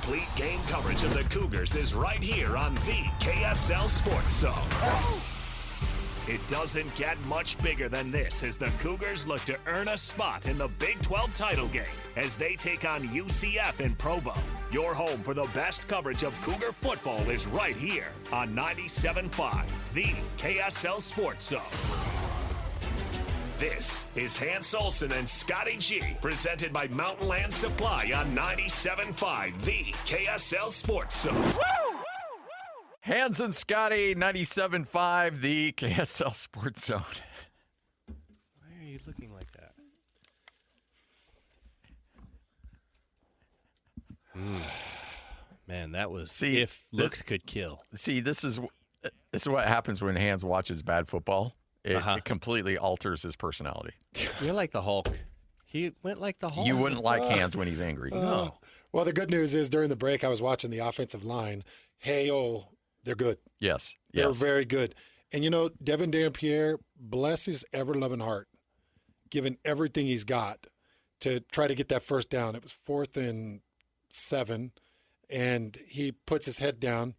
Complete game coverage of the Cougars is right here on the KSL Sports Zone. It doesn't get much bigger than this as the Cougars look to earn a spot in the Big 12 title game as they take on UCF in Provo. Your home for the best coverage of Cougar football is right here on 97.5, the KSL Sports Zone. This is Hans Olsen and Scotty G, presented by Mountain Land Supply on 97.5, the KSL Sports Zone. Woo! Hans and Scotty, 97.5, the KSL Sports Zone. Why are you looking like that? Man, that was looks could kill. See, this is what happens when Hans watches bad football. It completely alters his personality. You're like the Hulk. He went like the Hulk. You wouldn't like Hans when he's angry. No. Well, the good news is during the break, I was watching the offensive line. They're good. Yes. They're very good. And, Devin Dampierre, bless his ever-loving heart, given everything he's got to try to get that first down. It was 4th and 7, and he puts his head down.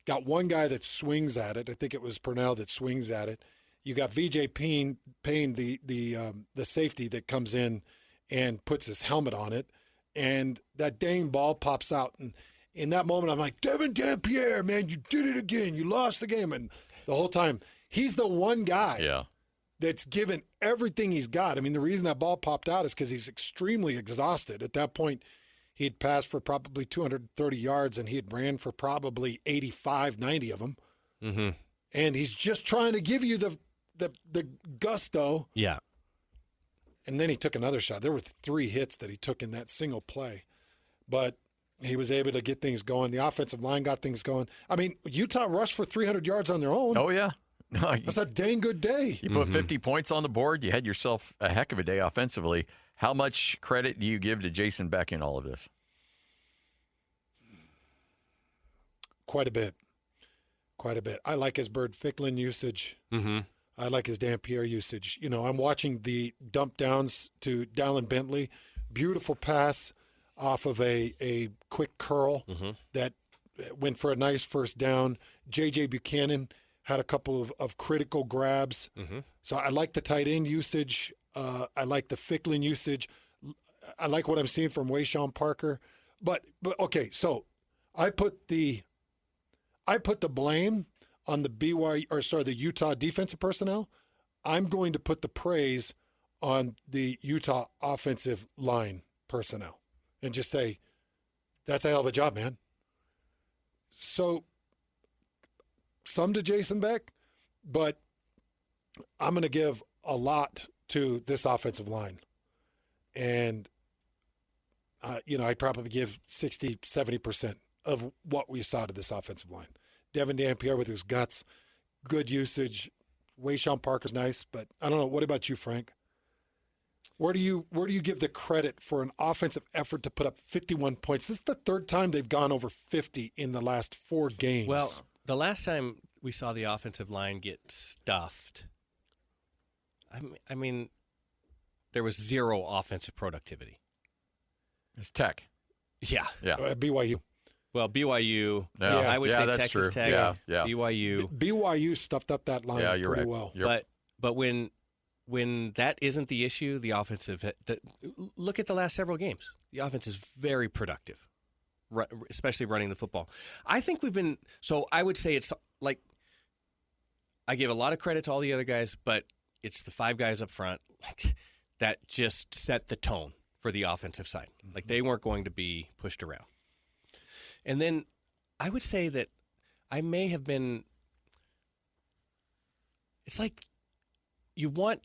Got one guy that swings at it. I think it was Purnell that swings at it. You got VJ Payne, the safety that comes in and puts his helmet on it, and that dang ball pops out. And in that moment, I'm like, Devin Dampierre, man, you did it again. You lost the game. And the whole time, he's the one guy that's given everything he's got. I mean, the reason that ball popped out is because he's extremely exhausted. At that point, he had passed for probably 230 yards, and he had ran for probably 85, 90 of them. Mm-hmm. And he's just trying to give you the gusto. Yeah. And then he took another shot. There were 3 hits that he took in that single play. But he was able to get things going. The offensive line got things going. I mean, Utah rushed for 300 yards on their own. Oh, yeah. That's a dang good day. You put 50 points on the board. You had yourself a heck of a day offensively. How much credit do you give to Jason Beck in all of this? Quite a bit. I like his Bird Ficklin usage. Mm-hmm. I like his Dampierre usage. I'm watching the dump downs to Dallin Bentley. Beautiful pass off of a quick curl that went for a nice first down. J.J. Buchanan had a couple of critical grabs. Mm-hmm. So I like the tight end usage. I like the Ficklin usage. I like what I'm seeing from Wayshawn Parker. But okay, so I put the blame on the Utah defensive personnel. I'm going to put the praise on the Utah offensive line personnel and just say, that's a hell of a job, man. So some to Jason Beck, but I'm going to give a lot to this offensive line. And, I'd probably give 60, 70% of what we saw to this offensive line. Devin Dampierre with his guts, good usage. Wayshawn Parker's nice, but I don't know. What about you, Frank? Where do you give the credit for an offensive effort to put up 51 points? This is the 3rd time they've gone over 50 in the last 4 games. Well, the last time we saw the offensive line get stuffed, I mean, there was 0 offensive productivity. It's Tech. Yeah. BYU. Well, BYU, I would say Texas true. Tech, Yeah. BYU stuffed up that line pretty well. But when that isn't the issue, the offensive look at the last several games. The offense is very productive, especially running the football. I think I would say it's like I give a lot of credit to all the other guys, but it's the 5 guys up front that just set the tone for the offensive side. Like they weren't going to be pushed around. And then I would say that I may have been – it's like you want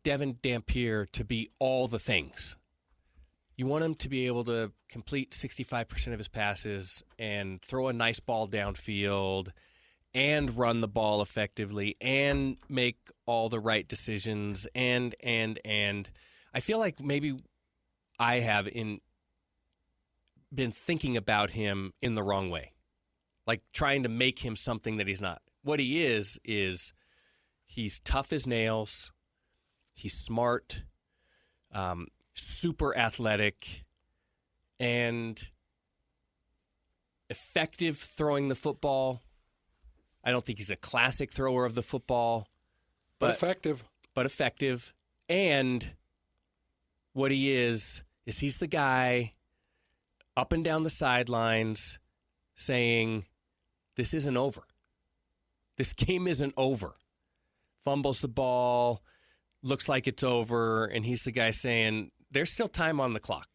Devin Dampierre to be all the things. You want him to be able to complete 65% of his passes and throw a nice ball downfield and run the ball effectively and make all the right decisions and I feel like maybe I have been thinking about him in the wrong way, like trying to make him something that he's not. What he is he's tough as nails, he's smart, super athletic, and effective throwing the football. I don't think he's a classic thrower of the football. But effective. But effective. And what he is he's the guy up and down the sidelines saying, this isn't over. This game isn't over. Fumbles the ball, looks like it's over, and he's the guy saying, there's still time on the clock.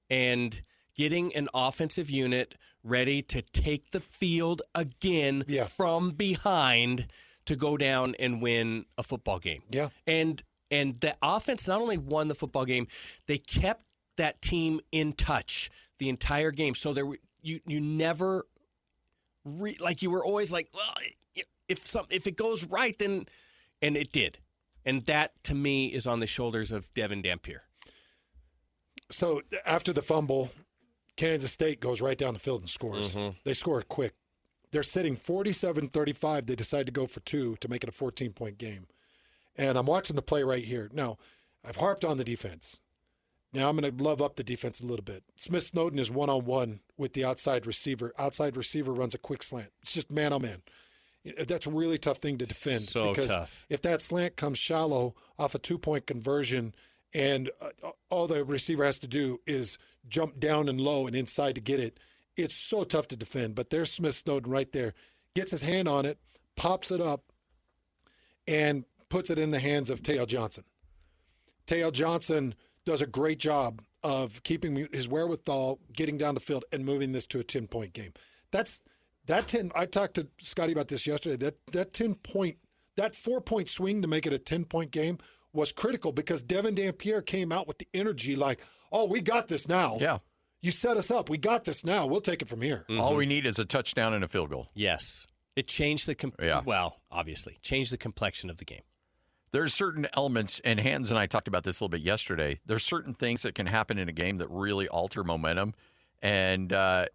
And getting an offensive unit ready to take the field again from behind to go down and win a football game. Yeah. And the offense not only won the football game, they kept that team in touch the entire game. So you never you were always like, well, if it goes right, then, and it did. And that, to me, is on the shoulders of Devin Dampier. So after the fumble, Kansas State goes right down the field and scores. Mm-hmm. They score quick. They're sitting 47-35. They decide to go for 2 to make it a 14-point game. And I'm watching the play right here. Now, I've harped on the defense. Now I'm going to love up the defense a little bit. Smith Snowden is one-on-one with the outside receiver. Outside receiver runs a quick slant. It's just man-on-man. That's a really tough thing to defend. So because tough. If that slant comes shallow off a 2-point conversion and all the receiver has to do is jump down and low and inside to get it, it's so tough to defend. But there's Smith Snowden right there. Gets his hand on it, pops it up, and puts it in the hands of Teo Johnson. Teo Johnson does a great job of keeping his wherewithal, getting down the field, and moving this to a 10-point game. I talked to Scotty about this yesterday. That 4-point swing to make it a 10-point game was critical because Devin Dampier came out with the energy like, oh, we got this now. Yeah. You set us up. We got this now. We'll take it from here. Mm-hmm. All we need is a touchdown and a field goal. Yes. It changed obviously, changed the complexion of the game. There's certain elements, and Hans and I talked about this a little bit yesterday. There's certain things that can happen in a game that really alter momentum. And a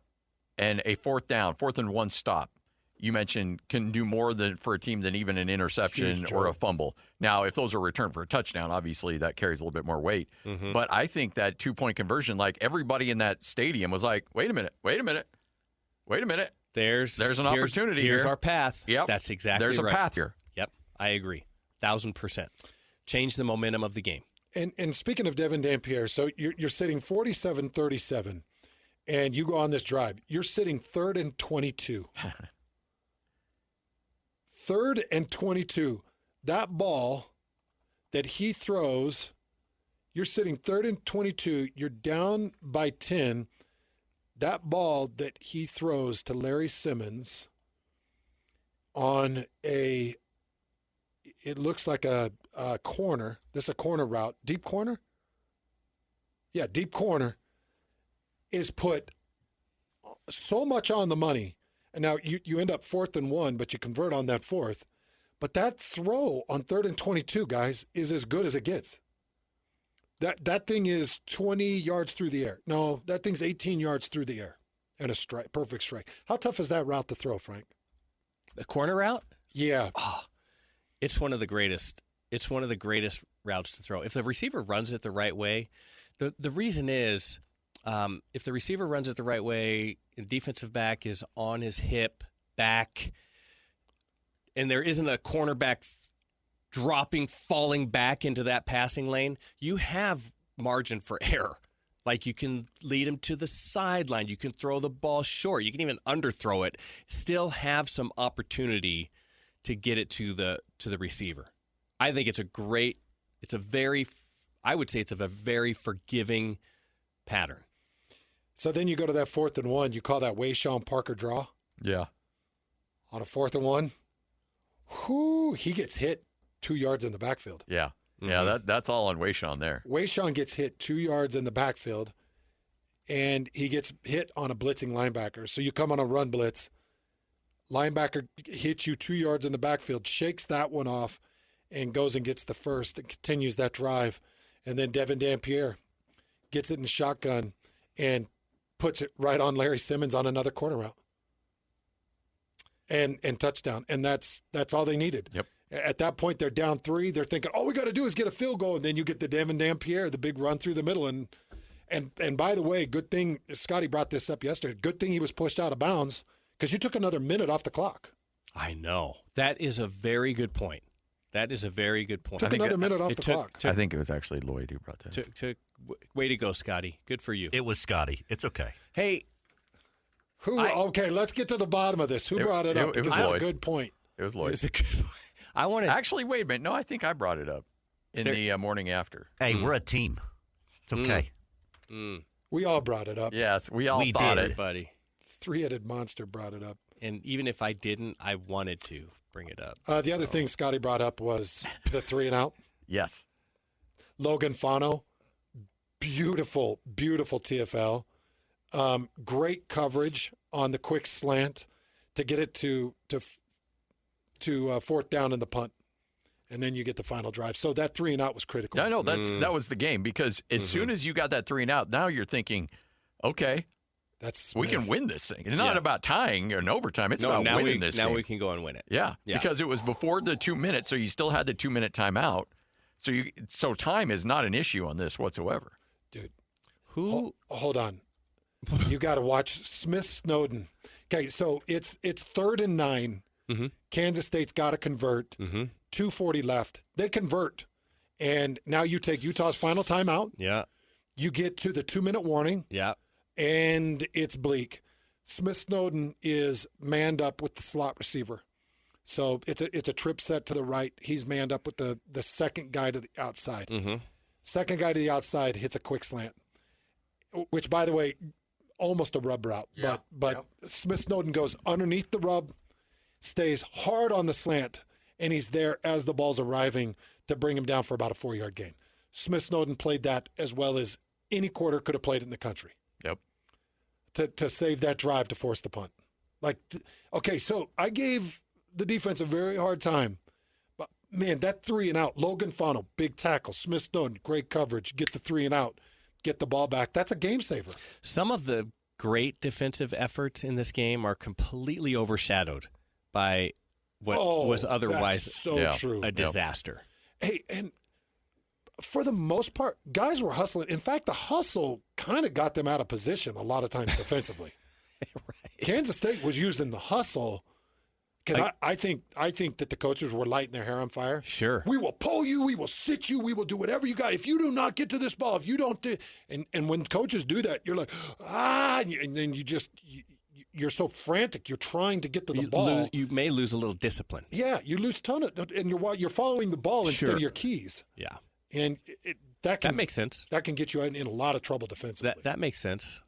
4th and 1 stop, you mentioned, can do more for a team than even an interception or a fumble. Now, if those are returned for a touchdown, obviously that carries a little bit more weight. Mm-hmm. But I think that 2-point conversion, like everybody in that stadium was like, wait a minute. There's an opportunity here. Here's our path. Yep. That's exactly right. There's a path here. Yep, I agree. 1,000%. Change the momentum of the game. And speaking of Devin Dampier, so you're sitting 47-37, and you go on this drive. You're sitting 3rd and 22. 3rd and 22. That ball that he throws, you're sitting 3rd and 22. You're down by 10. That ball that he throws to Larry Simmons on it looks like a corner. This is a corner route. Deep corner? Yeah, deep corner is put so much on the money. And now you end up 4th and 1, but you convert on that 4th. But that throw on 3rd and 22, guys, is as good as it gets. That thing is 20 yards through the air. No, that thing's 18 yards through the air. And a strike, perfect strike. How tough is that route to throw, Frank? The corner route? Yeah. Oh, it's one of the greatest. It's one of the greatest routes to throw. If the receiver runs it the right way, the reason is if the receiver runs it the right way, the defensive back is on his hip, back, and there isn't a cornerback falling back into that passing lane, you have margin for error. Like you can lead him to the sideline. You can throw the ball short. You can even underthrow it. Still have some opportunity to get it to the receiver. I think it's I would say it's a very forgiving pattern. So then you go to that 4th and 1. You call that Wayshawn Parker draw? Yeah. On a 4th and 1? Whoo, he gets hit 2 yards in the backfield. Yeah. Yeah, that's all on Wayshawn there. Wayshawn gets hit 2 yards in the backfield, and he gets hit on a blitzing linebacker. So you come on a run blitz. Linebacker hits you 2 yards in the backfield, shakes that one off, and goes and gets the first and continues that drive. And then Devin Dampier gets it in shotgun and puts it right on Larry Simmons on another corner route. And touchdown. And that's all they needed. Yep. At that point, they're down 3. They're thinking, all we got to do is get a field goal. And then you get the Devin Dampier, the big run through the middle. And And by the way, good thing Scotty brought this up yesterday. Good thing he was pushed out of bounds because you took another minute off the clock. I know. That is a very good point. Took another minute off the clock. I think it was actually Lloyd who brought that. Way to go, Scotty. Good for you. It was Scotty. It's okay. Hey. Okay, let's get to the bottom of this. Who brought it up? Because that's a good point. It was Lloyd. It's a good point. Actually, wait a minute. No, I think I brought it up in the morning after. Hey, we're a team. It's okay. We all brought it up. Yes, we all thought did. it. Everybody. Three-headed monster brought it up. And even if I didn't, I wanted to bring it up. The other thing Scotty brought up was the 3-and-out. Yes. Logan Fano, beautiful, beautiful TFL. Great coverage on the quick slant to get it to fourth down in the punt. And then you get the final drive. So that 3-and-out was critical. I know that was the game because as soon as you got that 3-and-out, now you're thinking, okay, we can win this thing. It's not about tying or an overtime. It's about winning this game. Now we can go and win it. Yeah, because it was before the 2 minutes, so you still had the 2-minute timeout. So time is not an issue on this whatsoever. Dude, hold on. You got to watch Smith Snowden. Okay, so it's 3rd and 9. Mm-hmm. Kansas State's got to convert. 2:40 left. They convert. And now you take Utah's final timeout. Yeah. You get to the 2-minute warning. Yeah. And it's bleak. Smith Snowden is manned up with the slot receiver. So it's a trip set to the right. He's manned up with the second guy to the outside. Second guy to the outside hits a quick slant, which, by the way, almost a rub route. Yeah. But Smith Snowden goes underneath the rub, stays hard on the slant, and he's there as the ball's arriving to bring him down for about a 4-yard gain. Smith Snowden played that as well as any quarter could have played it in the country. Yep. To save that drive to force the punt. Okay, so I gave the defense a very hard time. But, man, that 3-and-out, Logan Fano, big tackle, Smith Snowden, great coverage, get the 3-and-out, get the ball back. That's a game saver. Some of the great defensive efforts in this game are completely overshadowed by what was otherwise true. a disaster. Hey, and for the most part, guys were hustling. In fact, the hustle kind of got them out of position a lot of times defensively. Right. Kansas State was using the hustle because I think that the coaches were lighting their hair on fire. Sure. We will pull you. We will sit you. We will do whatever you got. If you do not get to this ball, if you don't do – and when coaches do that, you're like, and then you're so frantic. You're trying to get to the ball. You may lose a little discipline. Yeah, you lose a ton of – and you're following the ball instead of your keys. Yeah. And that makes sense. That can get you in a lot of trouble defensively. That makes sense.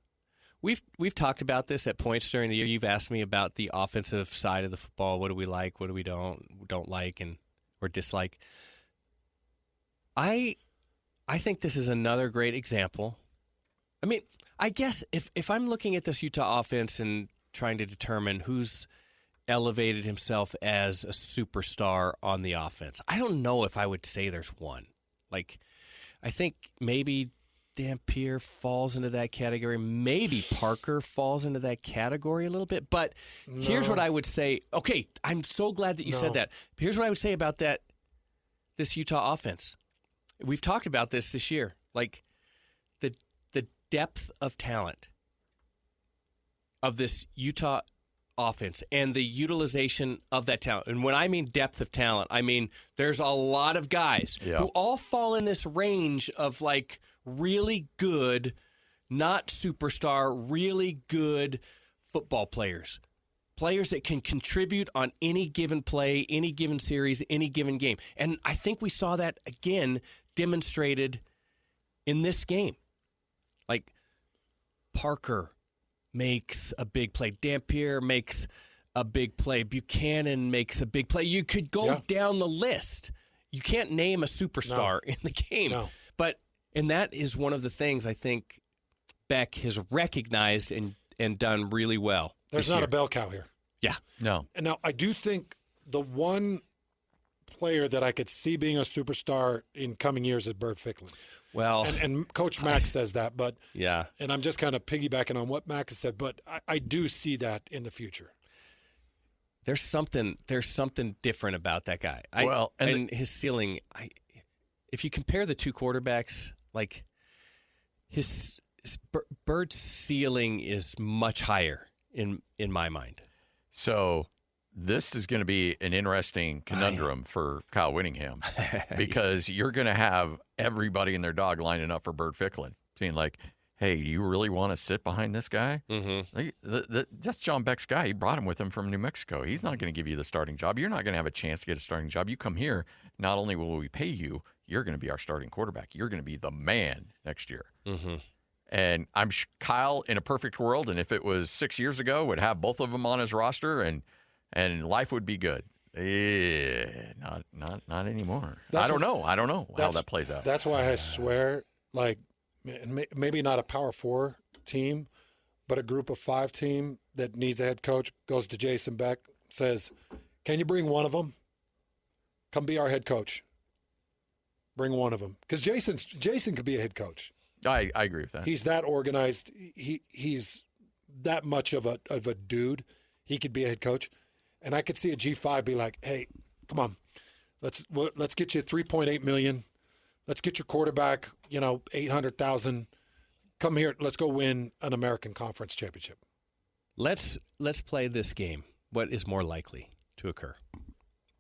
We've talked about this at points during the year. You've asked me about the offensive side of the football. What do we like? What do we don't like or dislike? I think this is another great example. I mean, I guess if I'm looking at this Utah offense and trying to determine who's elevated himself as a superstar on the offense, I don't know if I would say there's one. Like, I think maybe Dampier falls into that category. Maybe Parker falls into that category a little bit. But here's what I would say. Okay, I'm so glad that you said that. Here's what I would say about this Utah offense. We've talked about this year. Like, the depth of talent of this Utah offense and the utilization of that talent. And when I mean depth of talent, I mean there's a lot of guys who all fall in this range of like really good, not superstar, really good football players. Players that can contribute on any given play, any given series, any given game. And I think we saw that again demonstrated in this game. Like Parker makes a big play. Dampier makes a big play. Buchanan makes a big play. You could go down the list. You can't name a superstar in the game. No. And that is one of the things I think Beck has recognized and done really well. There's not a bell cow here. Yeah. No. And now I do think the one player that I could see being a superstar in coming years is Bert Ficklin. Well, and Coach Max says that, but yeah, and I'm just kind of piggybacking on what Max has said, but I do see that in the future. There's something different about that guy. And his ceiling. If you compare the two quarterbacks, like his Bird's ceiling is much higher in my mind. So this is going to be an interesting conundrum for Kyle Whittingham because you're going to have everybody and their dog lining up for Bird Ficklin, saying like, hey, do you really want to sit behind this guy? Mm-hmm. That's John Beck's guy. He brought him with him from New Mexico. He's not going to give you the starting job. You're not going to have a chance to get a starting job. You come here, not only will we pay you, you're going to be our starting quarterback. You're going to be the man next year. Mm-hmm. And I'm Kyle, in a perfect world, and if it was 6 years ago, would have both of them on his roster, and life would be good. Not anymore. I don't know how that plays out. That's why I swear, like, maybe not a Power 4 team, but a group of 5 team that needs a head coach goes to Jason Beck, says, can you bring one of them? Come be our head coach. Bring one of them. Because Jason could be a head coach. I agree with that. He's that organized. He's that much of a dude. He could be a head coach. And I could see a G5 be like, hey, come on. Let's get you $3.8 million. Let's get your quarterback, $800,000. Come here. Let's go win an American Conference championship. Let's play this game. What is more likely to occur? Do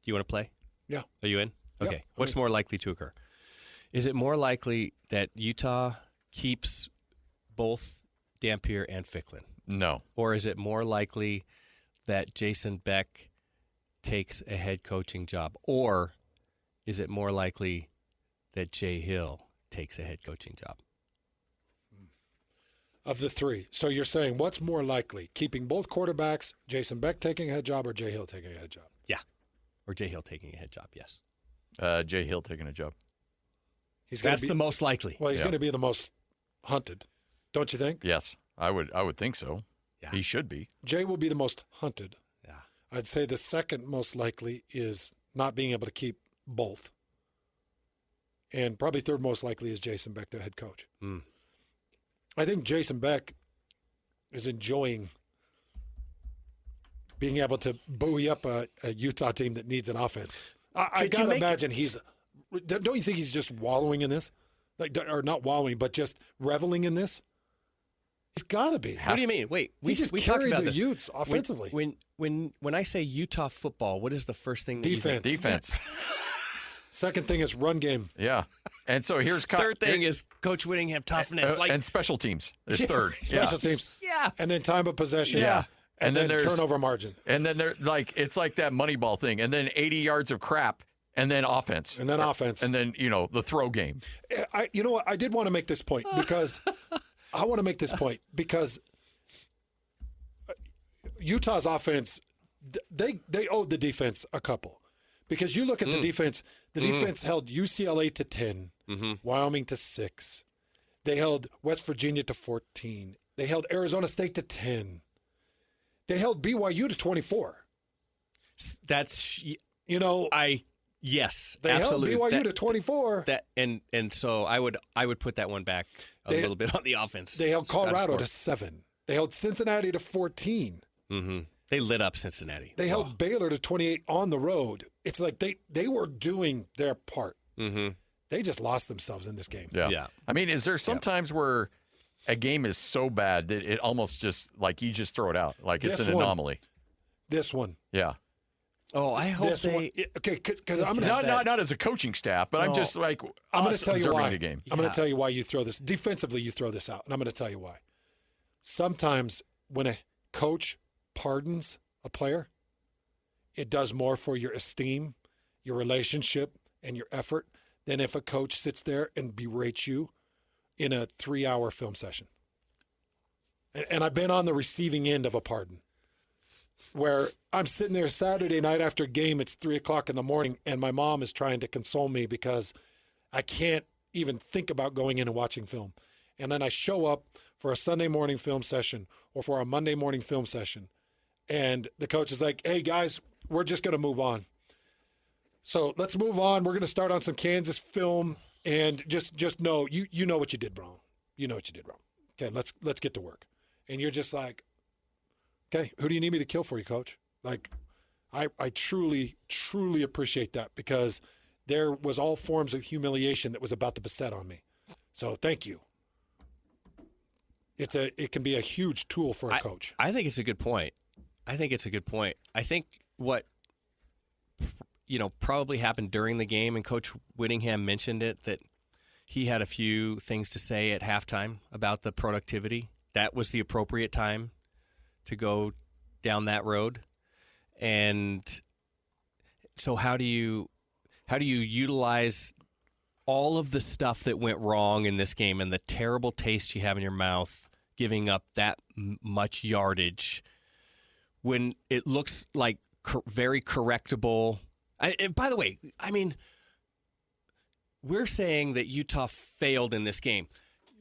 you want to play? Yeah. Are you in? Okay. Yep. What's more likely to occur? Is it more likely that Utah keeps both Dampier and Ficklin? No. Or is it more likely that Jason Beck takes a head coaching job? Or is it more likely that Jay Hill takes a head coaching job? Of the 3. So you're saying what's more likely? Keeping both quarterbacks, Jason Beck taking a head job, or Jay Hill taking a head job? Yeah. Or Jay Hill taking a head job, yes. Jay Hill taking a job. That's the most likely. Well, he's going to be the most hunted, don't you think? Yes, I would think so. Yeah. He should be. Jay will be the most hunted. Yeah. I'd say the second most likely is not being able to keep both. And probably third most likely is Jason Beck, the head coach. Mm. I think Jason Beck is enjoying being able to buoy up a Utah team that needs an offense. I got to imagine don't you think he's just wallowing in this? Or not wallowing, but just reveling in this? He's got to be. What do you mean? Wait, we just talked about the this. Utes offensively. When I say Utah football, what is the first thing? Defense. Defense. Second thing is run game. Yeah. And so here's third thing is Coach Whittingham toughness. And special teams is third. Special teams. Yeah. And then time of possession. Yeah. And then there's turnover margin. And then it's like that Moneyball thing. And then 80 yards of crap. And then offense. And then offense. And then, the throw game. You know what? I did want to make this point because Utah's offense, they owed the defense a couple. Because you look at the defense, defense held UCLA to 10, Wyoming to 6. They held West Virginia to 14. They held Arizona State to 10. They held BYU to 24. That's Yes, they absolutely. held BYU to 24. And so I would put that one back a little bit on the offense. They held Colorado to 7. They held Cincinnati to 14. Mm-hmm. They lit up Cincinnati. They held Baylor to 28 on the road. It's like they were doing their part. Mm-hmm. They just lost themselves in this game. Yeah. I mean, is there sometimes where a game is so bad that it almost just like you just throw it out, like it's an anomaly? This one. Yeah. Oh, I hope okay, because I'm not as a coaching staff, but I'm just like I'm going to tell you why. The game. I'm going to tell you why you throw this defensively. You throw this out, and I'm going to tell you why. Sometimes when a coach pardons a player, it does more for your esteem, your relationship, and your effort than if a coach sits there and berates you in a 3-hour film session. And I've been on the receiving end of a pardon, where I'm sitting there Saturday night after a game, it's 3:00 in the morning, and my mom is trying to console me because I can't even think about going in and watching film. And then I show up for a Sunday morning film session or for a Monday morning film session, and the coach is like, hey, guys, we're just going to move on. So let's move on. We're going to start on some Kansas film, and just know, you know what you did wrong. You know what you did wrong. Okay, let's get to work. And you're just like, okay, who do you need me to kill for you, coach? Like, I truly, truly appreciate that because there was all forms of humiliation that was about to beset on me. So thank you. it can be a huge tool for a coach. I think it's a good point. I think what probably happened during the game, and Coach Whittingham mentioned it, that he had a few things to say at halftime about the productivity. That was the appropriate time to go down that road. And so how do you utilize all of the stuff that went wrong in this game and the terrible taste you have in your mouth, giving up that much yardage when it looks like very correctable? And by the way, I mean, we're saying that Utah failed in this game.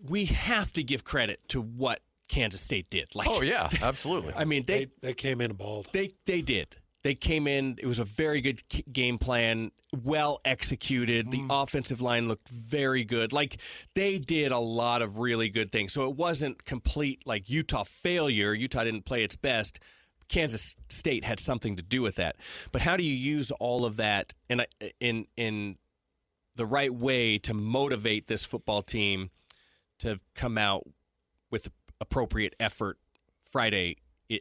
We have to give credit to what Kansas State did. Oh, yeah, absolutely. I mean, they came in bald. They did. They came in. It was a very good game plan, well executed. The offensive line looked very good. Like, they did a lot of really good things. So it wasn't complete, like, Utah failure. Utah didn't play its best. Kansas State had something to do with that. But how do you use all of that in the right way to motivate this football team to come out with appropriate effort Friday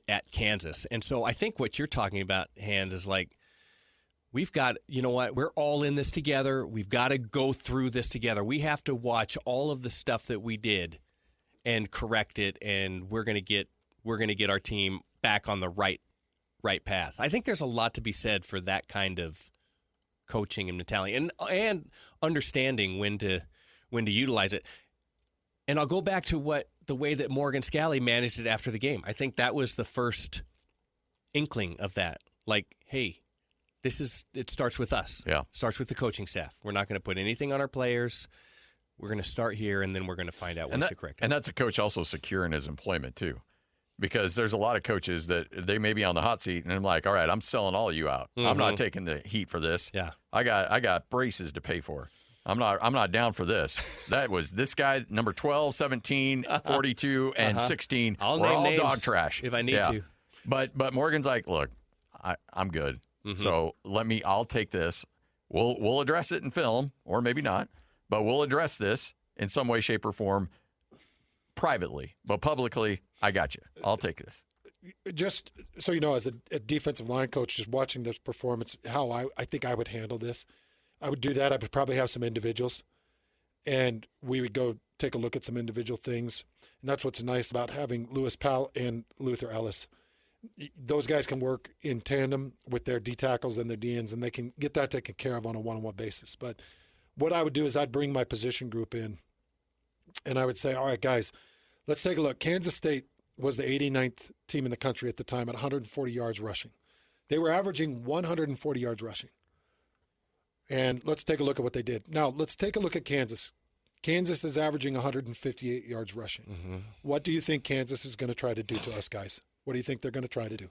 at Kansas? And so I think what you're talking about, Hans, is like, we've got, you know what, we're all in this together. We've got to go through this together. We have to watch all of the stuff that we did and correct it, and we're going to get our team back on the right path. I think there's a lot to be said for that kind of coaching and mentality, and understanding when to utilize it. And I'll go back to the way that Morgan Scalley managed it after the game. I think that was the first inkling of that. Like, hey, it starts with us. Yeah. It starts with the coaching staff. We're not going to put anything on our players. We're going to start here, and then we're going to find out ways to correct it. And that's a coach also secure in his employment, too. Because there's a lot of coaches that they may be on the hot seat, and I'm like, all right, I'm selling all of you out. I'm not taking the heat for this. Yeah. I got braces to pay for. I'm not down for this. That was this guy, number 12, 17, 42, and 16. I'll We're name all names dog trash if I need to. But Morgan's like, look, I'm good. So I'll take this. We'll address it in film, or maybe not, but we'll address this in some way, shape, or form privately. But publicly, I got you. I'll take this. Just so you know, as a defensive line coach, just watching this performance, how I think I would handle this. I would do that. I would probably have some individuals, and we would go take a look at some individual things. And that's what's nice about having Lewis Powell and Luther Ellis. Those guys can work in tandem with their D tackles and their DNs, and they can get that taken care of on a one-on-one basis. But what I would do is I'd bring my position group in, and I would say, all right, guys, let's take a look. Kansas State was the 89th team in the country at the time at 140 yards rushing. They were averaging 140 yards rushing. And let's take a look at what they did. Now, let's take a look at Kansas. Kansas is averaging 158 yards rushing. What do you think Kansas is going to try to do to us, guys? What do you think they're going to try to do?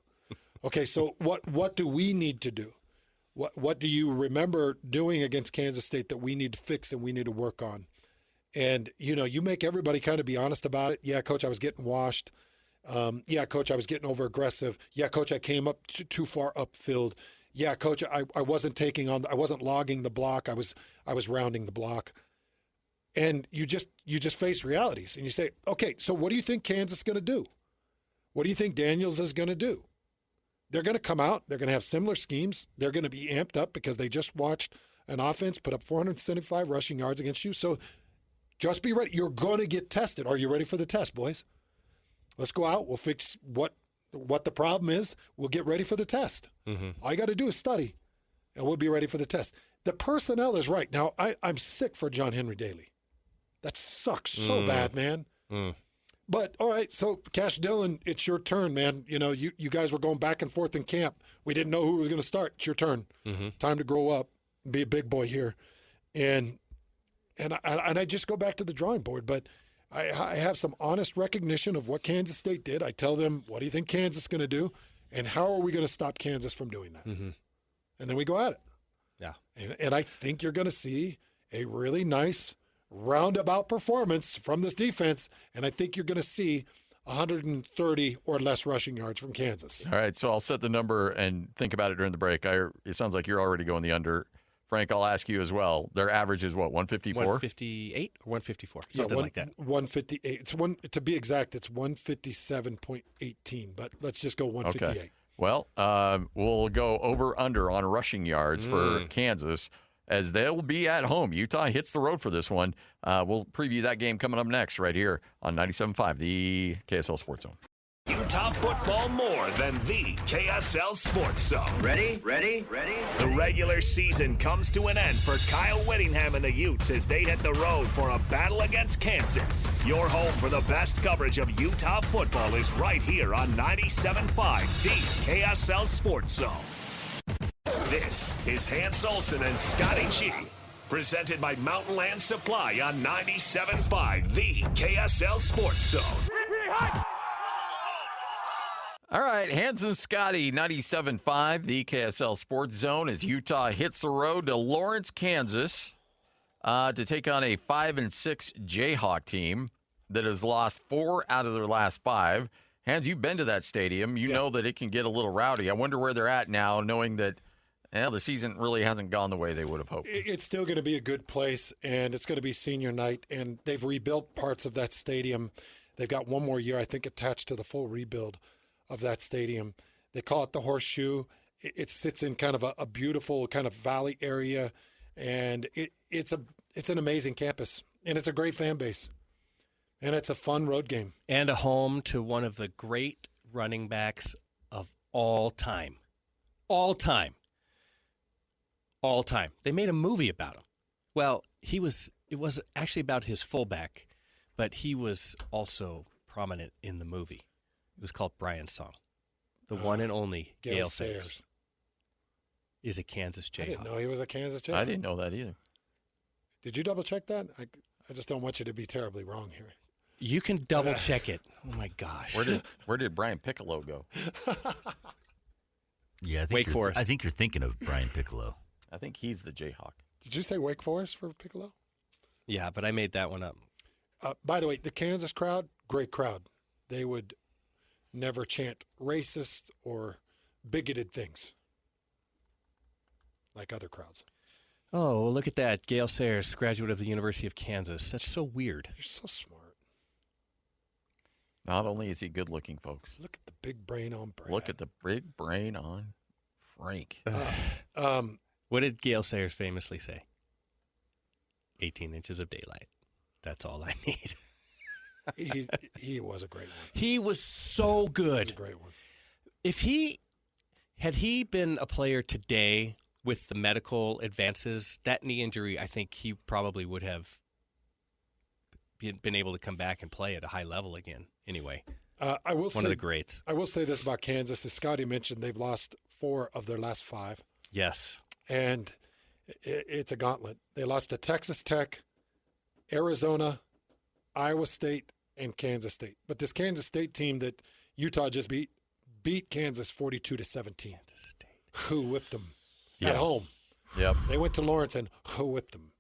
Okay, so what do we need to do? What do you remember doing against Kansas State that we need to fix and we need to work on? And, you make everybody kind of be honest about it. Yeah, Coach, I was getting washed. Yeah, Coach, I was getting over aggressive. Yeah, Coach, I came up too far upfield. Yeah, Coach, I wasn't I wasn't logging the block. I was rounding the block. And you just face realities and you say, okay, so what do you think Kansas is going to do? What do you think Daniels is going to do? They're going to come out. They're going to have similar schemes. They're going to be amped up because they just watched an offense put up 475 rushing yards against you. So just be ready. You're going to get tested. Are you ready for the test, boys? Let's go out. We'll fix what the problem is. We'll get ready for the test. All you got to do is study, and we'll be ready for the test. The personnel is right. Now, I'm sick for John Henry Daly. That sucks so bad, man. But, all right, so Cash Dillon, it's your turn, man. You guys were going back and forth in camp. We didn't know who was going to start. It's your turn. Time to grow up, be a big boy here. And I just go back to the drawing board. But I have some honest recognition of what Kansas State did. I tell them, what do you think Kansas is going to do? And how are we going to stop Kansas from doing that? And then we go at it. Yeah. And I think you're going to see a really nice roundabout performance from this defense, and I think you're going to see 130 or less rushing yards from Kansas. All right, so I'll set the number and think about it during the break. It sounds like you're already going the under Frank, I'll ask you as well. Their average is what, 154? 158 or 154, something like that. 158. It's to be exact, it's 157.18, but let's just go 158. Okay. Well, we'll go over-under on rushing yards for Kansas as they'll be at home. Utah hits the road for this one. We'll preview that game coming up next right here on 97.5, the KSL Sports Zone. Utah football more than the KSL Sports Zone. Ready? The regular season comes to an end for Kyle Whittingham and the Utes as they hit the road for a battle against Kansas. Your home for the best coverage of Utah football is right here on 97.5, the KSL Sports Zone. This is Hans Olsen and Scotty G. Presented by Mountain Land Supply on 97.5, the KSL Sports Zone. All right, Hans and Scotty, 97.5, the KSL Sports Zone, as Utah hits the road to Lawrence, Kansas, to take on a 5-6 Jayhawk team that has lost 4 out of their last 5. Hans, you've been to that stadium. You know that it can get a little rowdy. I wonder where they're at now, knowing that the season really hasn't gone the way they would have hoped. It's still going to be a good place, and it's going to be senior night, and they've rebuilt parts of that stadium. They've got one more year, I think, attached to the full rebuild of that stadium. They call it the Horseshoe. It sits in kind of a beautiful kind of valley area, and it's an amazing campus, and it's a great fan base, and it's a fun road game. And a home to one of the great running backs of all time. All time. They made a movie about him. Well, it was actually about his fullback, but he was also prominent in the movie. It was called Brian's Song. The one and only Gale Sayers is a Kansas Jayhawk. I didn't know he was a Kansas Jayhawk. I didn't know that either. Did you double check that? I just don't want you to be terribly wrong here. You can double check it. Oh my gosh. Where did Brian Piccolo go? Yeah, Wake Forest. I think you're thinking of Brian Piccolo. I think he's the Jayhawk. Did you say Wake Forest for Piccolo? Yeah, but I made that one up. By the way, the Kansas crowd, great crowd. They would never chant racist or bigoted things like other crowds. Oh, well, look at that. Gale Sayers, graduate of the University of Kansas. That's so weird. You're so smart. Not only is he good looking, folks. Look at the big brain on Brad. Look at the big brain on Frank. What did Gale Sayers famously say? 18 inches of daylight. That's all I need. He was a great one. He was so good. He was a great one. If he had been a player today with the medical advances, that knee injury, I think he probably would have been able to come back and play at a high level again. Anyway, I will one of the greats. I will say this about Kansas. As Scotty mentioned, they've lost 4 of their last 5. Yes. And it's a gauntlet. They lost to Texas Tech, Arizona, Iowa State, and Kansas State. But this Kansas State team that Utah just beat Kansas 42-17. Kansas State. Who whipped them at home. Yep. They went to Lawrence and who whipped them.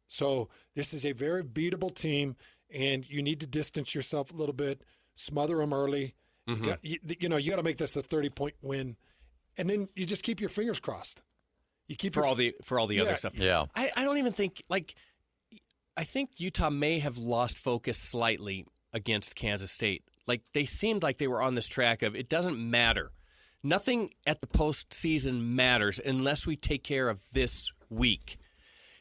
So this is a very beatable team, and you need to distance yourself a little bit, smother them early. Mm-hmm. You got to make this a 30-point win, and then you just keep your fingers crossed. You keep for all the other stuff. Yeah. I don't even think I think Utah may have lost focus slightly against Kansas State. Like they seemed like they were on this track of it doesn't matter. Nothing at the postseason matters unless we take care of this week.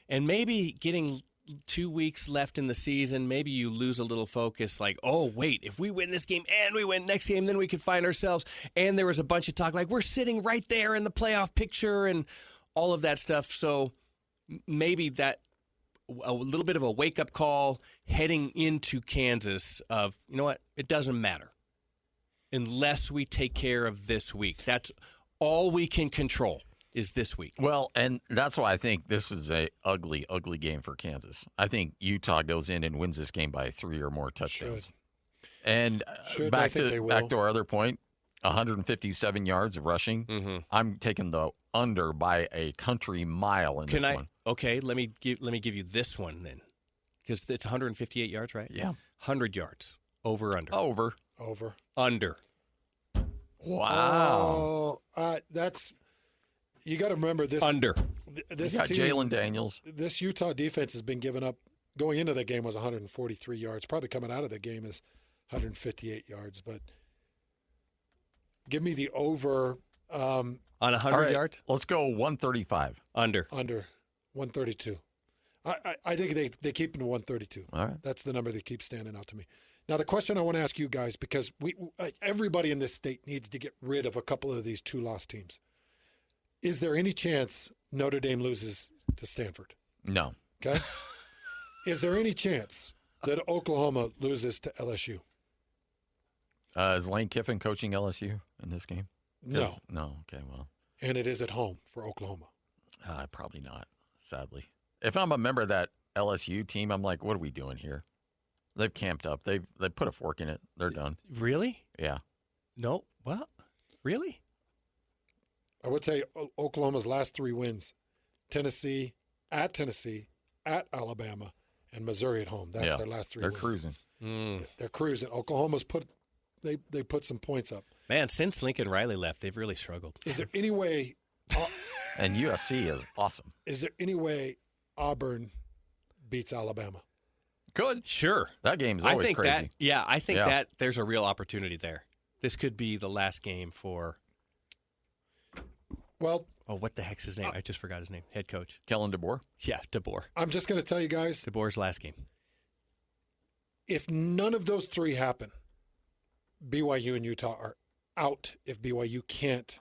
And maybe getting 2 weeks left in the season, maybe you lose a little focus like, oh, wait, if we win this game and we win next game, then we could find ourselves. And there was a bunch of talk like we're sitting right there in the playoff picture and all of that stuff. So maybe that a little bit of a wake-up call heading into Kansas of, you know what, it doesn't matter unless we take care of this week. That's all we can control is this week. Well, and that's why I think this is a ugly, ugly game for Kansas. I think Utah goes in and wins this game by 3 or more touchdowns. And back to our other point, 157 yards of rushing. Mm-hmm. I'm taking the under by a country mile in this one. Okay, let me give you this one then, because it's 158 yards, right? Yeah, 100 yards. Over, under. Over. Under. Wow. Oh, that's. You got to remember this. Under. this You got team, Jalen Daniels. This Utah defense has been giving up. Going into that game was 143 yards. Probably coming out of the game is 158 yards. But give me the over. On 100 All right, yards? Let's go 135. Under. 132. I think they keep him to 132. All right. That's the number that keeps standing out to me. Now, the question I want to ask you guys, because everybody in this state needs to get rid of a couple of these 2-loss teams. Is there any chance Notre Dame loses to Stanford? No. Okay. Is there any chance that Oklahoma loses to LSU? Is Lane Kiffin coaching LSU in this game? No. No. Okay, well. And it is at home for Oklahoma. Probably not, sadly. If I'm a member of that LSU team, I'm like, what are we doing here? They've camped up. They put a fork in it. They're done. Really? Yeah. No. Well, really? I would say Oklahoma's last 3 wins, Tennessee, at Alabama, and Missouri at home. That's their last 3 They're wins. cruising. They're cruising. Oklahoma's they put some points up. Man, since Lincoln Riley left, they've really struggled. Is there any way And USC is awesome. Is there any way Auburn beats Alabama? Good. Sure. That game's always I think crazy. I think that there's a real opportunity there. This could be the last game for, Well, what the heck's his name? I just forgot his name. Head coach. Kellen DeBoer. Yeah, DeBoer. I'm just going to tell you guys, DeBoer's last game. if none of those 3 happen, BYU and Utah are out if BYU can't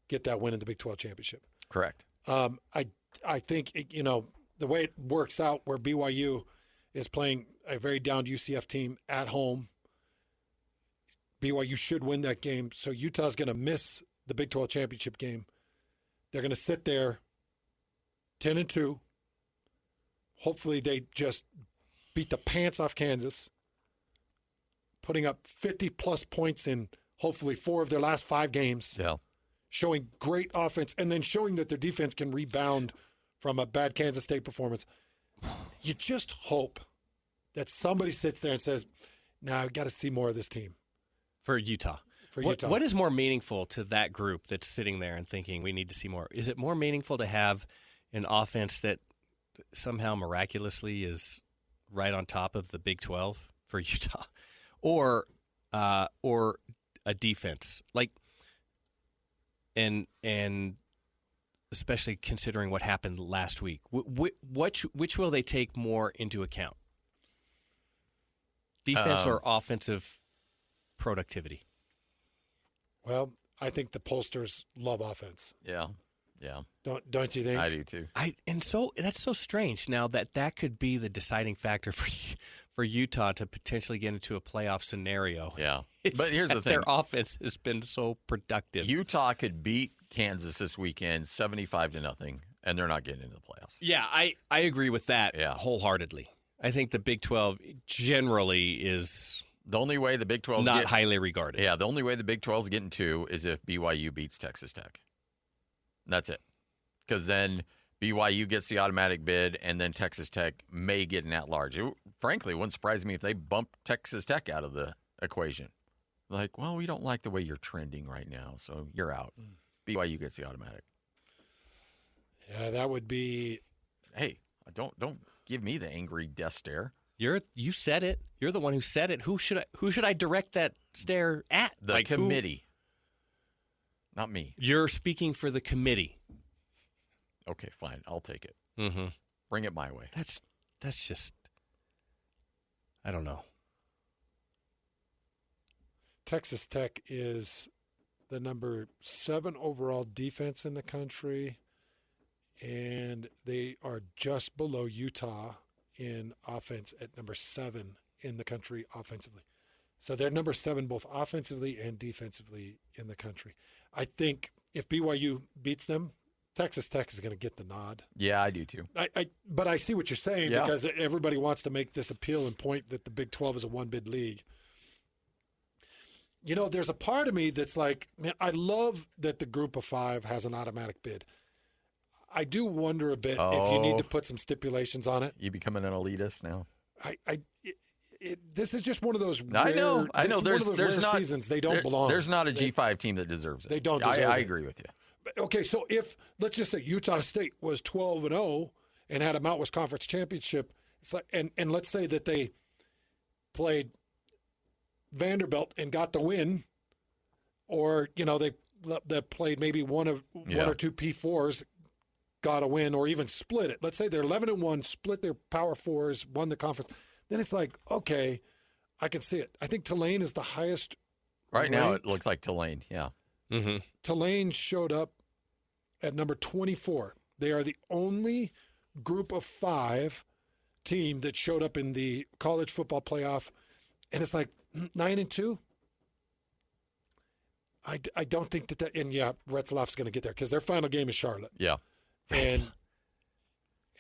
get that win in the Big 12 championship. Correct. I think, the way it works out where BYU is playing a very downed UCF team at home, BYU should win that game. So Utah's going to miss the Big 12 championship game. They're going to sit there 10-2. Hopefully they just beat the pants off Kansas, putting up 50-plus points in hopefully 4 of their last 5 games. Yeah. Showing great offense, and then showing that their defense can rebound from a bad Kansas State performance. You just hope that somebody sits there and says, I've got to see more of this team. For Utah. Utah. What is more meaningful to that group that's sitting there and thinking we need to see more? Is it more meaningful to have an offense that somehow miraculously is right on top of the Big 12 for Utah, or a defense and especially considering what happened last week, which will they take more into account? Defense or offensive productivity? Well, I think the pollsters love offense. Yeah. Don't you think? I do too. And so that's so strange now that could be the deciding factor for Utah to potentially get into a playoff scenario. Yeah. But here's the thing. Their offense has been so productive. Utah could beat Kansas this weekend 75-0, and they're not getting into the playoffs. Yeah, I agree with that wholeheartedly. I think the Big 12 generally is the only way the Big 12 not highly regarded. Yeah, the only way the Big 12 is getting 2 is if BYU beats Texas Tech. That's it. Because then BYU gets the automatic bid, and then Texas Tech may get an at-large. It, frankly, wouldn't surprise me if they bumped Texas Tech out of the equation. Like, well, we don't like the way you're trending right now, so you're out. BYU gets the automatic. Yeah, that would be. Hey, don't give me the angry death stare. You said it. You're the one who said it. Who should I direct that stare at? The committee. Not me. You're speaking for the committee. Okay, fine. I'll take it. Mm-hmm. Bring it my way. That's just, I don't know. Texas Tech is the number 7 overall defense in the country, and they are just below Utah in offense at number 7 in the country offensively. So they're number 7 both offensively and defensively in the country. I think if BYU beats them, Texas Tech is going to get the nod. Yeah, I do too. But I see what you're saying Yeah. because everybody wants to make this appeal and point that the Big 12 is a one-bid league. You know, there's a part of me that's like, man, I love that the group of 5 has an automatic bid. I do wonder a bit if you need to put some stipulations on it. You becoming an elitist now? This is just one of those rare, I know. this is one of those There's rare not seasons they don't belong. There's not a G5 team that deserves it. They don't deserve it. I agree with you. Okay, so if let's just say Utah State was 12-0 and had a Mountain West Conference championship, it's like, and let's say that they played Vanderbilt and got the win, or they played maybe one or two P4s, got a win, or even split it. Let's say they're 11-1, split their Power Fours, won the conference. Then it's like, okay, I can see it. I think Tulane is the highest. Right now, it looks like Tulane. Yeah. Mm-hmm. Tulane showed up at number 24. They are the only group of 5 team that showed up in the college football playoff, and it's like 9-2. I don't think that and yeah, Retzlaff's going to get there because their final game is Charlotte. Yeah.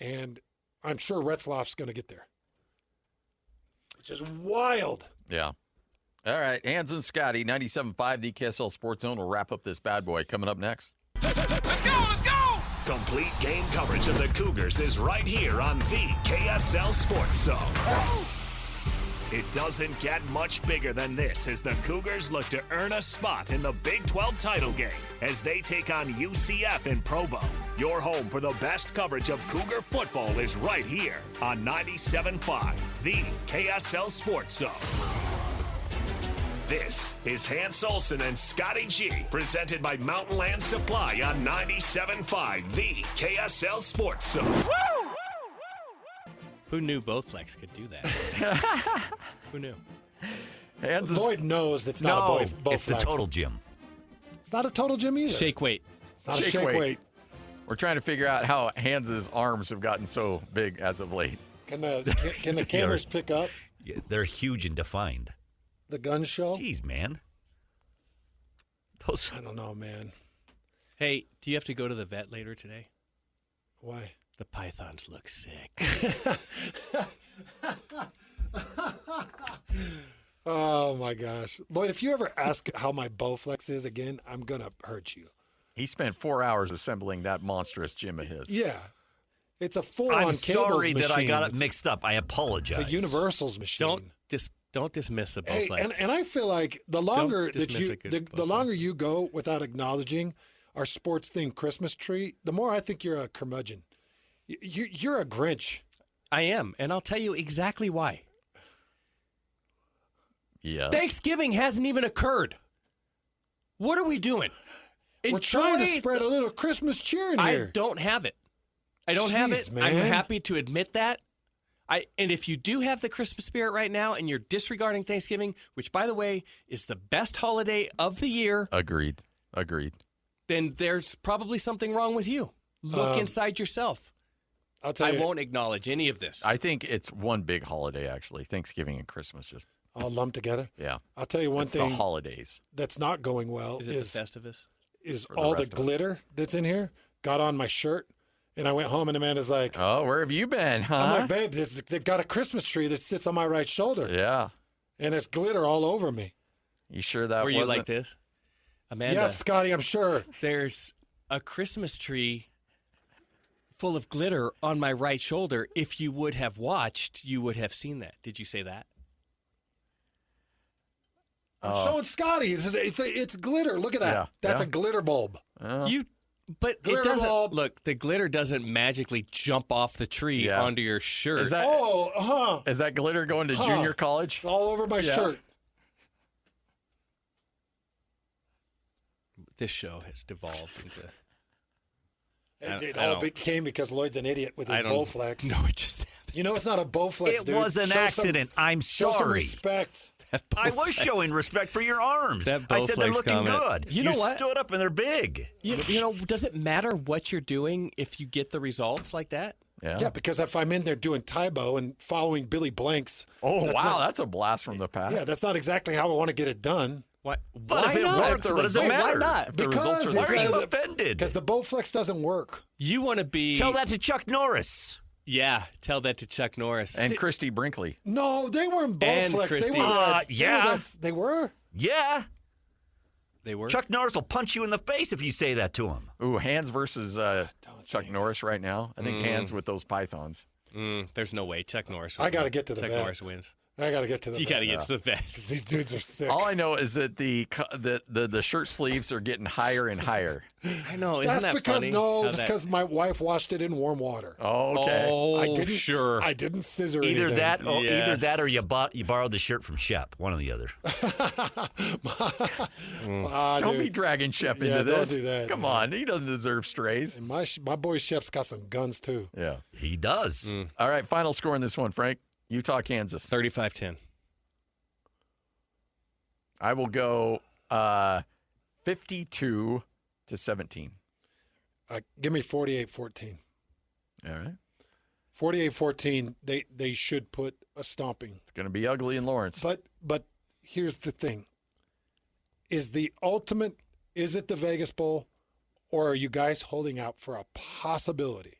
And I'm sure Retzlaff's going to get there, which is wild. Yeah. All right, Hans and Scotty, 97.5, the KSL Sports Zone will wrap up this bad boy. Coming up next. Let's go! Complete game coverage of the Cougars is right here on the KSL Sports Zone. It doesn't get much bigger than this as the Cougars look to earn a spot in the Big 12 title game as they take on UCF in Provo. Your home for the best coverage of Cougar football is right here on 97.5, the KSL Sports Zone. This is Hans Olsen and Scotty G, presented by Mountain Land Supply on 97.5, the KSL Sports Zone. Woo! Who knew Bowflex could do that? Who knew? Lloyd knows it's not a Bowflex. It's the total gym. It's not a total gym either. Shake weight. It's not a shake weight. We're trying to figure out how Hans's arms have gotten so big as of late. Can the cameras pick up Yeah, they're huge and defined. the gun show? Jeez, man. Those. I don't know, man. Hey, do you have to go to the vet later today? Why? The pythons look sick. Oh, my gosh. Lloyd, if you ever ask how my Bowflex is again, I'm going to hurt you. He spent 4 hours assembling that monstrous gym of his. Yeah. It's a full-on I'm cables sorry machine. that I got it mixed up. I apologize. It's a Universal's machine. Don't dismiss the Hey, Bowflex. and I feel like the longer Don't that dismiss you a good the longer you go without acknowledging our sports themed Christmas tree, the more I think you're a curmudgeon. You're a Grinch. I am, and I'll tell you exactly why. Yes. Thanksgiving hasn't even occurred. What are we doing? We're trying to Enjoy spread a little Christmas cheer in I here. don't have it. I don't have it. Jeez, man. I'm happy to admit that. And if you do have the Christmas spirit right now and you're disregarding Thanksgiving, which, by the way, is the best holiday of the year, Agreed. then there's probably something wrong with you. Look inside yourself. I'll tell I you, won't acknowledge any of this. I think it's one big holiday, actually. Thanksgiving and Christmas just, all lumped together. yeah. I'll tell you one It's thing the holidays. that's not going well Is it the Festivus? is For the all the rest of us. glitter that's in here got on my shirt, and I went home and Amanda's like, Oh, where have you been, huh? I'm like, babe, they've got a Christmas tree that sits on my right shoulder, Yeah. and it's glitter all over me. You sure that Were you wasn't? like this? Amanda, Yes, Scotty, I'm sure. there's a Christmas tree full of glitter on my right shoulder. If you would have watched, you would have seen that. Did you say that? I'm showing Scotty. It's glitter. Look at that. Yeah, That's yeah. a glitter bulb. But Glitter it doesn't bulb. look. The glitter doesn't magically jump off the tree Yeah. onto your shirt. Is that Oh, is that glitter going to junior college? all over my shirt. This show has devolved into. It I all don't- became because Lloyd's an idiot with his I don't. Bowflex. No, it just happened. You know it's not a Bowflex, It dude. was an Show some- accident. I'm Show some sorry. respect. I was showing respect for your arms. That I said they're Bowflex looking comment. good. You know what? stood up and they're big. You know, does it matter what you're doing if you get the results like that? Yeah. Yeah, because if I'm in there doing Tybo and following Billy Blanks, Oh, that's wow. not- That's a blast from the past. yeah, that's not exactly how I want to get it done. Why? But Why if it not? works, what does it Why matter? not? If the results are Because the Why are same. you offended? Because the Bowflex doesn't work. You want to be? Tell that to Chuck Norris. Yeah, tell that to Chuck Norris. And Christy Brinkley. No, they weren't And Bowflex. They Christy. were. Yeah. They were. Yeah. they were. Chuck Norris will punch you in the face if you say that to him. Ooh, Hans versus Chuck Norris right now. I think Hans with those pythons. There's no way Chuck Norris. I gotta get to the Chuck vet. Norris wins. I got to get to the You got to get to the vet. These dudes are sick. All I know is that the shirt sleeves are getting higher and higher. I know. Isn't that because funny? that's because my wife washed it in warm water. Okay. Oh, I didn't, sure. I didn't scissor Either anything. that, or either Yes. that, or you borrowed the shirt from Shep. One or the other. Don't be dragging Shep into don't this. do that, Come man. on, he doesn't deserve strays. And my boy Shep's got some guns too. Yeah. He does. All right, final score in this one, Frank. Utah, Kansas. 35-10. I will go 52-17. Give me 48-14. All right. 48-14. They should put a stomping. It's going to be ugly in Lawrence. But here's the thing. Is it the Vegas Bowl, or are you guys holding out for a possibility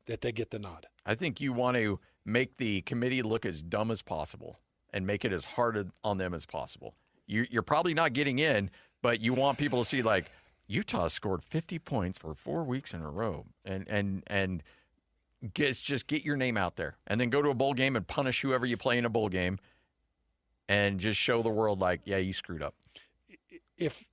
that they get the nod? I think you want to make the committee look as dumb as possible and make it as hard on them as possible. You're probably not getting in, but you want people to see, like, Utah scored 50 points for 4 weeks in a row, and just get your name out there, and then go to a bowl game and punish whoever you play in a bowl game, and just show the world, like, yeah, you screwed up. If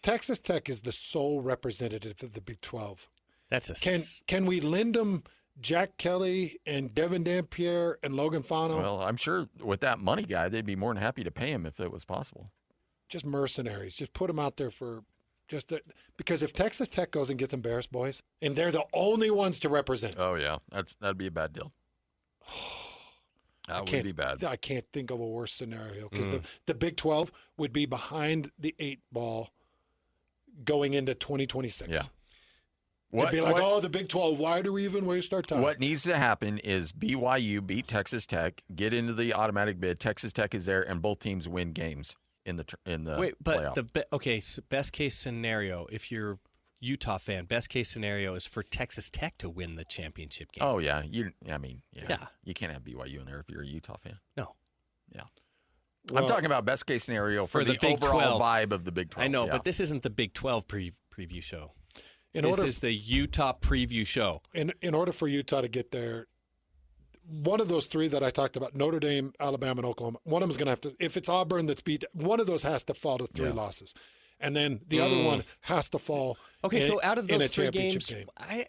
Texas Tech is the sole representative of the Big 12, That's can we lend them Jack Kelly and Devin Dampierre and Logan Fano? Well, I'm sure with that money guy, they'd be more than happy to pay him if it was possible. Just mercenaries. Just put them out there for because if Texas Tech goes and gets embarrassed, boys, and they're the only ones to represent. Oh, yeah. That'd be a bad deal. That would be bad. I can't think of a worse scenario because the Big 12 would be behind the 8 ball going into 2026. Yeah. It'd be like, the Big 12, why do we even waste our time? What needs to happen is BYU beat Texas Tech, get into the automatic bid. Texas Tech is there, and both teams win games in the playoff. So best case scenario, if you're Utah fan, best case scenario is for Texas Tech to win the championship game. Oh, yeah. You can't have BYU in there if you're a Utah fan. No. Yeah. Well, I'm talking about best case scenario for the Big overall 12. vibe of the Big 12. I know, yeah. but this isn't the Big 12 preview show. This is the Utah preview show. In order for Utah to get there, one of those 3 that I talked about, Notre Dame, Alabama, and Oklahoma, one of them is going to have to, if it's Auburn that's beat, one of those has to fall to 3 losses. And then the other one has to fall So out of in those a 3 championship games, game.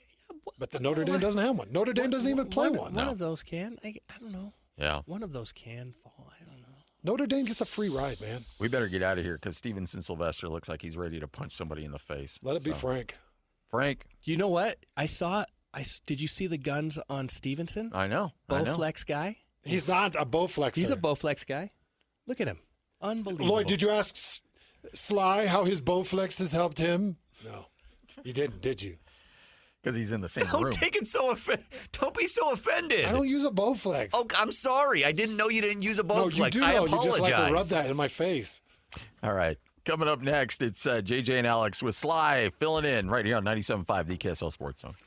But the Notre Dame doesn't have one. Notre Dame doesn't even play one. One of those can. I don't know. Yeah. One of those can fall. I don't know. Notre Dame gets a free ride, man. We better get out of here because Stevenson Sylvester looks like he's ready to punch somebody in the face. Let it be Frank. Frank. You know what? Did you see the guns on Stevenson? I know. Bowflex guy? He's not a Bowflexer. He's a Bowflex guy. Look at him. Unbelievable. Lloyd, did you ask Sly how his Bowflex has helped him? No. You didn't, did you? Because he's in the same Don't room. take it so Don't be so offended. I don't use a Bowflex. Oh, I'm sorry. I didn't know you didn't use a no, Bowflex. you do I know. apologize. You just like to rub that in my face. All right. Coming up next, it's JJ and Alex with Sly filling in right here on 97.5 the KSL Sports Zone.